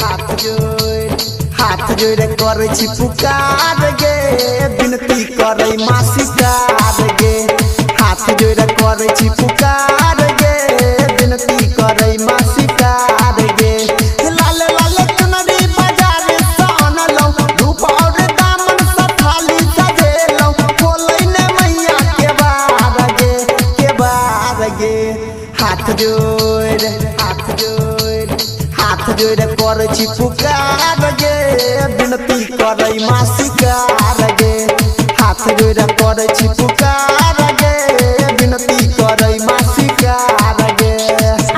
हाथ जोड़ करे छी पुकार गे विनती करे मासिकार गे हाथ जोड़ करे छी पुकार गे विनती करे मासिकार गे लाल लाल चुनरी बाजार से आनलौ धूप और दामन से थाली सजेलौ खोलै ने मैया के बार गे हाथ जोड़ करे छी पुकार गे विनती करे मासिकार गे हाथ जोड़ करे छी पुकार गे विनती करे मासिकार गे।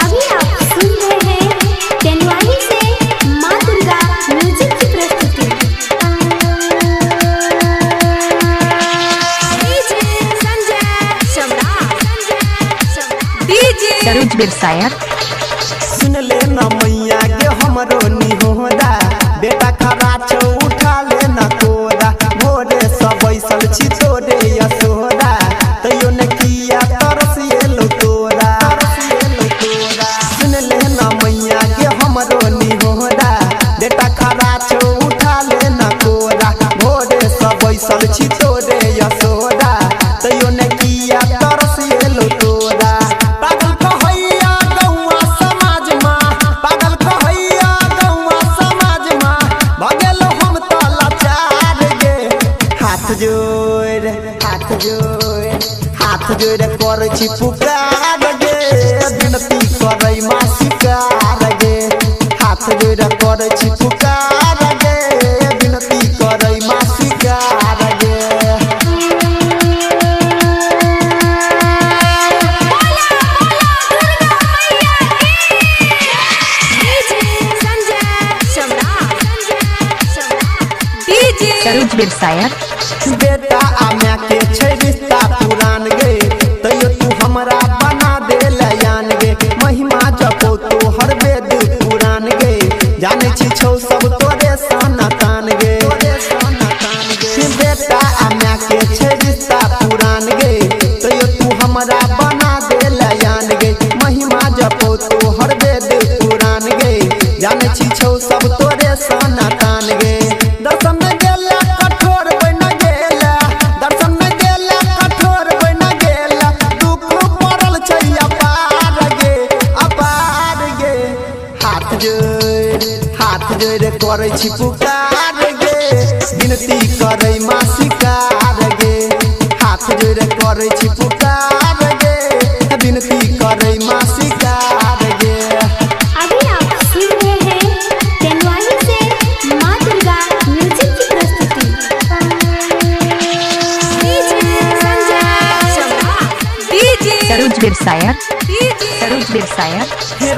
अभी आप सुन रहे हैं टेनवाली से माँ दुर्गा म्यूजिक की प्रस्तुति। सरोज बिरसायर सुन ले न मैया गे हमरो निहोरा बेटा खरा छौ उठा ले न तोरा भोरे सब बैसल छी तोरे यसोरा तैयो न किया तरसिएलो तोरा सुन ले न मैया गे हमरो निहोरा बेटा खरा छौ उठा ले न तोरा भोरे सब बैसल छी तोरे यसोरा तैयो न किया तरसिएलो तोरा हाथ जोड़ करे छी पुकार गे विनती करे मासिकार गे हाथ जोड़ करे छी पुकार गे विनती करे मासिकार गे। सरोज बिरसायर बेटा आम्या के छै रिश्ता पुरान गे तैयो तू हमरा बना दे लयान गे महिमा जपो तो हर वेद पुरान गे जाने छी छौ सब तोरे सनातन गे बेटा आम्या के छै रिश्ता पुरान गे तैयो तू हमरा बना दे लयान गे महिमा जपो तो हर वेद पुरान गे जाने छी छौ सब तोरे सनातन गे दर्शन में गेला कठोर बन गेला दर्शन में गेला कठोर बन गेला दुख पड़ल छै अपार गे हाथ जोड़ करे छी पुकार गे विनती करे मासिकार गे हाथ जोड़ करे छी पुकार गे विनती करे मासिकार गे। अभी आप सुन रहे हैं टेनवाली से माँ दुर्गा म्यूजिक की प्रस्तुति। सरोज बिरसायर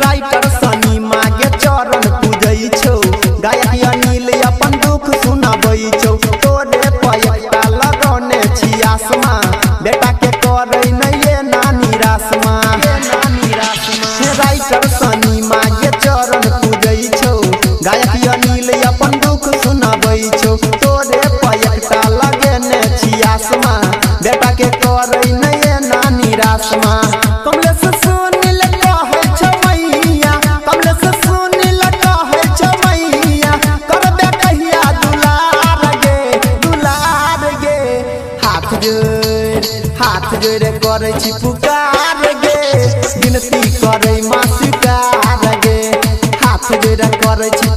राइटर सनी मागे चरण पूजै छौ गायक अनिल अपन दुख सुनाबै छौ तोरे पैटा लगौने छी आसमा बेटा के करे नैये नानी रासमा राइटर सनी मागे चरण पूजै छौ गायक अनिल अपन दुख सुनाबै छौ तोरे पैटा लगेने छी आसमा बेटा के करे नैये नानी रासमा कमलेश सुनिल कहै छौ मैया कमलेश सुनिल कहै छौ मैया करबे कहिया दुलार गे हाथ जोड़ करे छी पुकार गे विनती करे मासिकार गे हाथ जोड़ करे छी